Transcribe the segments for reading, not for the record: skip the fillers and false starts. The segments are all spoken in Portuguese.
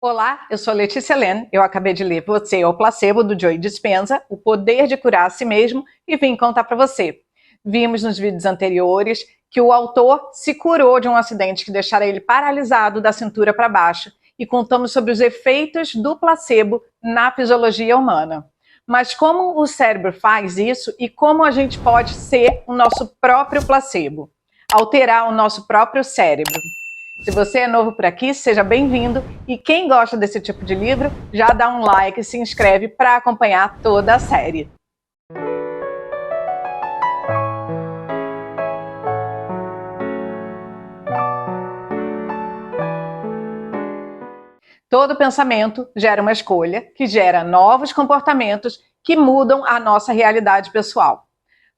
Olá, eu sou Letícia Len, eu acabei de ler Você é o Placebo, do Joe Dispenza, O Poder de Curar a Si Mesmo, e vim contar para você. Vimos nos vídeos anteriores que o autor se curou de um acidente que deixara ele paralisado da cintura para baixo e contamos sobre os efeitos do placebo na fisiologia humana. Mas como o cérebro faz isso e como a gente pode ser o nosso próprio placebo, alterar o nosso próprio cérebro? Se você é novo por aqui, seja bem-vindo, e quem gosta desse tipo de livro, já dá um like e se inscreve para acompanhar toda a série. Todo pensamento gera uma escolha, que gera novos comportamentos que mudam a nossa realidade pessoal.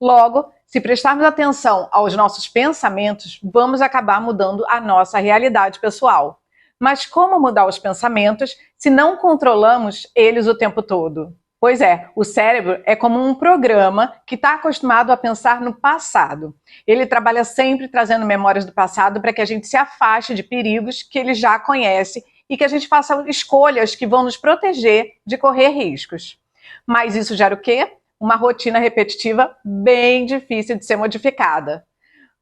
Logo, se prestarmos atenção aos nossos pensamentos, vamos acabar mudando a nossa realidade pessoal. Mas como mudar os pensamentos se não controlamos eles o tempo todo? Pois é, o cérebro é como um programa que está acostumado a pensar no passado. Ele trabalha sempre trazendo memórias do passado para que a gente se afaste de perigos que ele já conhece e que a gente faça escolhas que vão nos proteger de correr riscos. Mas isso gera o quê? Uma rotina repetitiva bem difícil de ser modificada.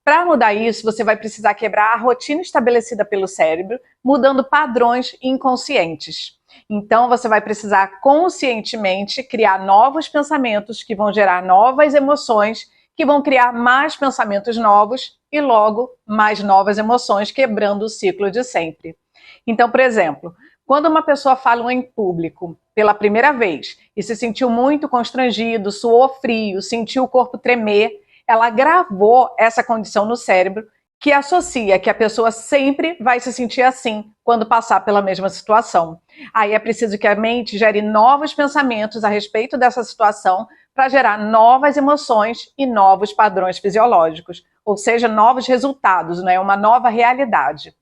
Para mudar isso, você vai precisar quebrar a rotina estabelecida pelo cérebro, mudando padrões inconscientes. Então, você vai precisar conscientemente criar novos pensamentos que vão gerar novas emoções, que vão criar mais pensamentos novos e, logo, mais novas emoções, quebrando o ciclo de sempre. Então, por exemplo, quando uma pessoa fala em público pela primeira vez e se sentiu muito constrangido, suou frio, sentiu o corpo tremer, ela gravou essa condição no cérebro que associa que a pessoa sempre vai se sentir assim quando passar pela mesma situação. Aí é preciso que a mente gere novos pensamentos a respeito dessa situação para gerar novas emoções e novos padrões fisiológicos, ou seja, novos resultados, né? Uma nova realidade.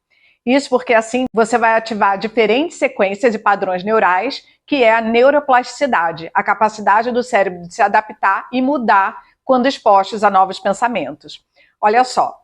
Isso porque assim você vai ativar diferentes sequências e padrões neurais, que é a neuroplasticidade, a capacidade do cérebro de se adaptar e mudar quando expostos a novos pensamentos. Olha só,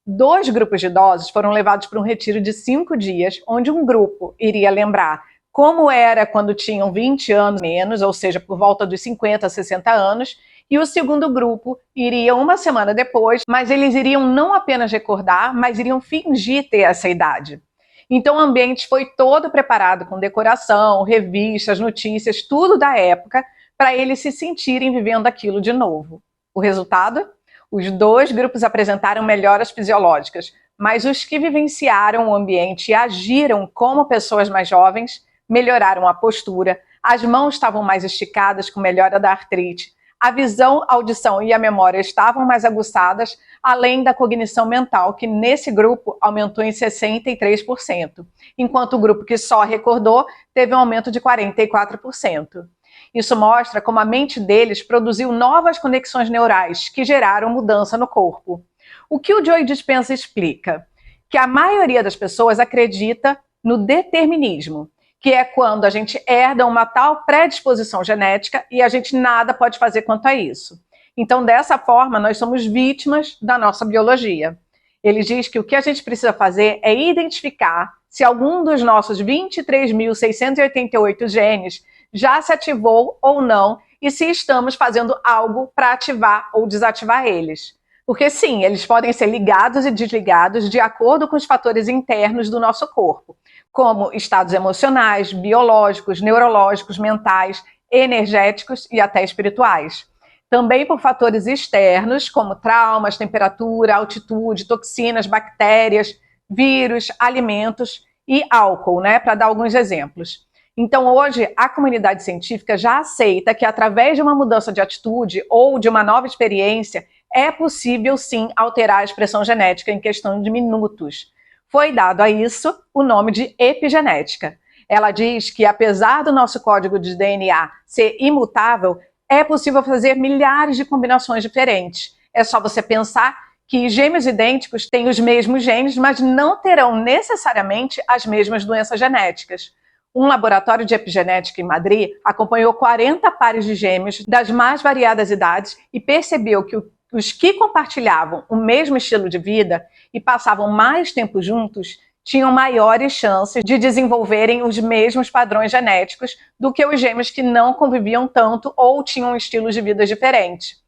2 grupos de idosos foram levados para um retiro de 5 dias, onde um grupo iria lembrar como era quando tinham 20 anos menos, ou seja, por volta dos 50, 60 anos, e o segundo grupo iria uma semana depois, mas eles iriam não apenas recordar, mas iriam fingir ter essa idade. Então o ambiente foi todo preparado com decoração, revistas, notícias, tudo da época, para eles se sentirem vivendo aquilo de novo. O resultado? Os 2 grupos apresentaram melhoras fisiológicas, mas os que vivenciaram o ambiente e agiram como pessoas mais jovens melhoraram a postura, as mãos estavam mais esticadas com melhora da artrite, a visão, a audição e a memória estavam mais aguçadas, além da cognição mental, que nesse grupo aumentou em 63%, enquanto o grupo que só recordou teve um aumento de 44%. Isso mostra como a mente deles produziu novas conexões neurais que geraram mudança no corpo. O que o Joe Dispenza explica? Que a maioria das pessoas acredita no determinismo, que é quando a gente herda uma tal predisposição genética e a gente nada pode fazer quanto a isso. Então, dessa forma, nós somos vítimas da nossa biologia. Ele diz que o que a gente precisa fazer é identificar se algum dos nossos 23.688 genes já se ativou ou não e se estamos fazendo algo para ativar ou desativar eles. Porque sim, eles podem ser ligados e desligados de acordo com os fatores internos do nosso corpo, como estados emocionais, biológicos, neurológicos, mentais, energéticos e até espirituais. Também por fatores externos, como traumas, temperatura, altitude, toxinas, bactérias, vírus, alimentos e álcool, né, para dar alguns exemplos. Então, hoje, a comunidade científica já aceita que, através de uma mudança de atitude ou de uma nova experiência, é possível, sim, alterar a expressão genética em questão de minutos. Foi dado a isso o nome de epigenética. Ela diz que, apesar do nosso código de DNA ser imutável, é possível fazer milhares de combinações diferentes. É só você pensar que gêmeos idênticos têm os mesmos genes, mas não terão necessariamente as mesmas doenças genéticas. Um laboratório de epigenética em Madrid acompanhou 40 pares de gêmeos das mais variadas idades e percebeu que os que compartilhavam o mesmo estilo de vida e passavam mais tempo juntos tinham maiores chances de desenvolverem os mesmos padrões genéticos do que os gêmeos que não conviviam tanto ou tinham estilos de vida diferentes.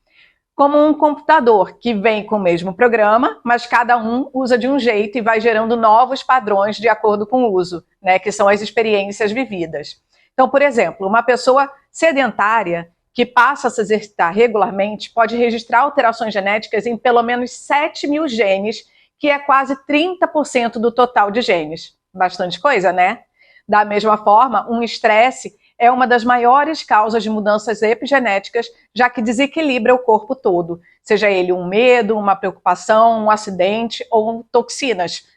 Como um computador que vem com o mesmo programa, mas cada um usa de um jeito e vai gerando novos padrões de acordo com o uso, né, que são as experiências vividas. Então, por exemplo, uma pessoa sedentária que passa a se exercitar regularmente pode registrar alterações genéticas em pelo menos 7.000 genes, que é quase 30% do total de genes. Bastante coisa, né? Da mesma forma, um estresse é uma das maiores causas de mudanças epigenéticas, já que desequilibra o corpo todo, seja ele um medo, uma preocupação, um acidente ou toxinas,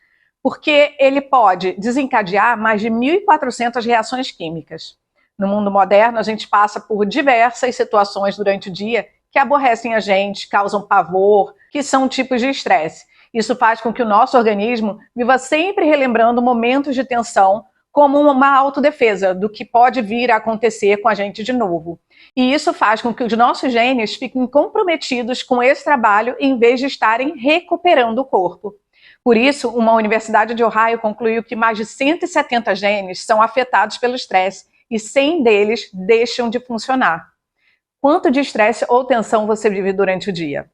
porque ele pode desencadear mais de 1.400 reações químicas. No mundo moderno, a gente passa por diversas situações durante o dia que aborrecem a gente, causam pavor, que são tipos de estresse. Isso faz com que o nosso organismo viva sempre relembrando momentos de tensão, como uma autodefesa do que pode vir a acontecer com a gente de novo. E isso faz com que os nossos genes fiquem comprometidos com esse trabalho em vez de estarem recuperando o corpo. Por isso, uma universidade de Ohio concluiu que mais de 170 genes são afetados pelo estresse e 100 deles deixam de funcionar. Quanto de estresse ou tensão você vive durante o dia?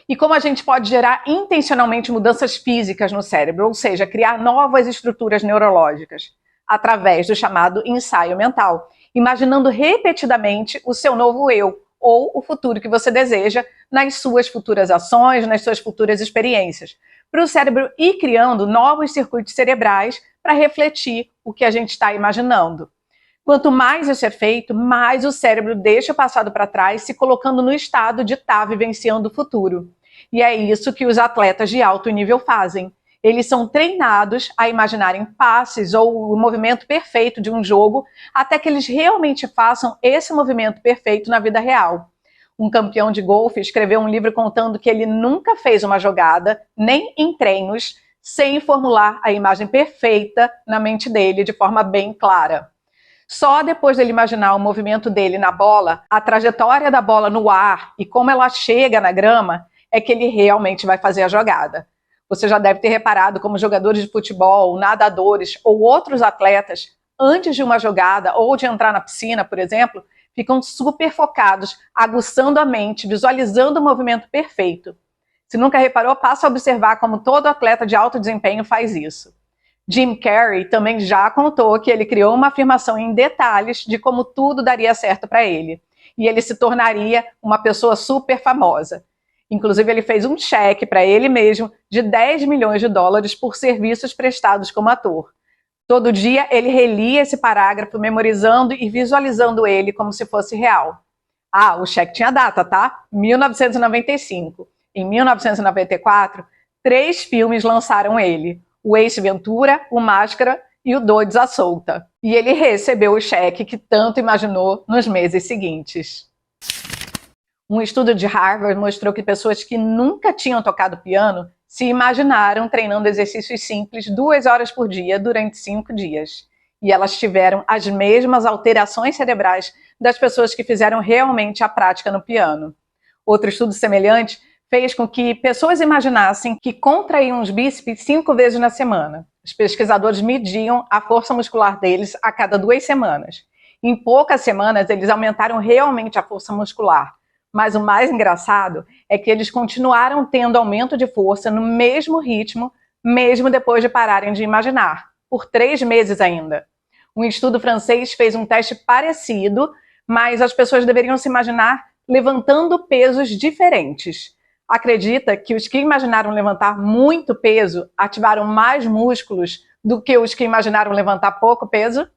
E como a gente pode gerar intencionalmente mudanças físicas no cérebro, ou seja, criar novas estruturas neurológicas, através do chamado ensaio mental, imaginando repetidamente o seu novo eu, ou o futuro que você deseja, nas suas futuras ações, nas suas futuras experiências, para o cérebro ir criando novos circuitos cerebrais para refletir o que a gente está imaginando. Quanto mais isso é feito, mais o cérebro deixa o passado para trás, se colocando no estado de estar vivenciando o futuro. E é isso que os atletas de alto nível fazem. Eles são treinados a imaginarem passes ou o movimento perfeito de um jogo, até que eles realmente façam esse movimento perfeito na vida real. Um campeão de golfe escreveu um livro contando que ele nunca fez uma jogada, nem em treinos, sem formular a imagem perfeita na mente dele de forma bem clara. Só depois dele imaginar o movimento dele na bola, a trajetória da bola no ar e como ela chega na grama, é que ele realmente vai fazer a jogada. Você já deve ter reparado como jogadores de futebol, nadadores ou outros atletas, antes de uma jogada ou de entrar na piscina, por exemplo, ficam super focados, aguçando a mente, visualizando o movimento perfeito. Se nunca reparou, passa a observar como todo atleta de alto desempenho faz isso. Jim Carrey também já contou que ele criou uma afirmação em detalhes de como tudo daria certo para ele. E ele se tornaria uma pessoa super famosa. Inclusive, ele fez um cheque para ele mesmo de 10 milhões de dólares por serviços prestados como ator. Todo dia ele relia esse parágrafo, memorizando e visualizando ele como se fosse real. Ah, o cheque tinha data, tá? 1995. Em 1994, 3 filmes lançaram ele. O Ace Ventura, o Máscara e o Doidos à Solta. E ele recebeu o cheque que tanto imaginou nos meses seguintes. Um estudo de Harvard mostrou que pessoas que nunca tinham tocado piano se imaginaram treinando exercícios simples 2 horas por dia durante 5 dias. E elas tiveram as mesmas alterações cerebrais das pessoas que fizeram realmente a prática no piano. Outro estudo semelhante fez com que pessoas imaginassem que contraíam os bíceps 5 vezes na semana. Os pesquisadores mediam a força muscular deles a cada 2 semanas. Em poucas semanas, eles aumentaram realmente a força muscular. Mas o mais engraçado é que eles continuaram tendo aumento de força no mesmo ritmo, mesmo depois de pararem de imaginar, por 3 meses ainda. Um estudo francês fez um teste parecido, mas as pessoas deveriam se imaginar levantando pesos diferentes. Acredita que os que imaginaram levantar muito peso ativaram mais músculos do que os que imaginaram levantar pouco peso?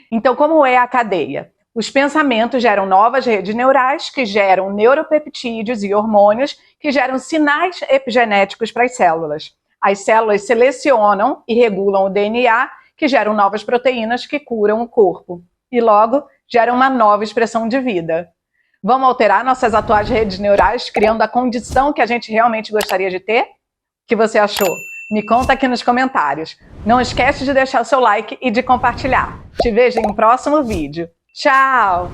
Então, como é a cadeia? Os pensamentos geram novas redes neurais que geram neuropeptídeos e hormônios que geram sinais epigenéticos para as células. As células selecionam e regulam o DNA, que geram novas proteínas que curam o corpo. E logo, geram uma nova expressão de vida. Vamos alterar nossas atuais redes neurais, criando a condição que a gente realmente gostaria de ter? O que você achou? Me conta aqui nos comentários. Não esquece de deixar o seu like e de compartilhar. Te vejo em um próximo vídeo. Tchau!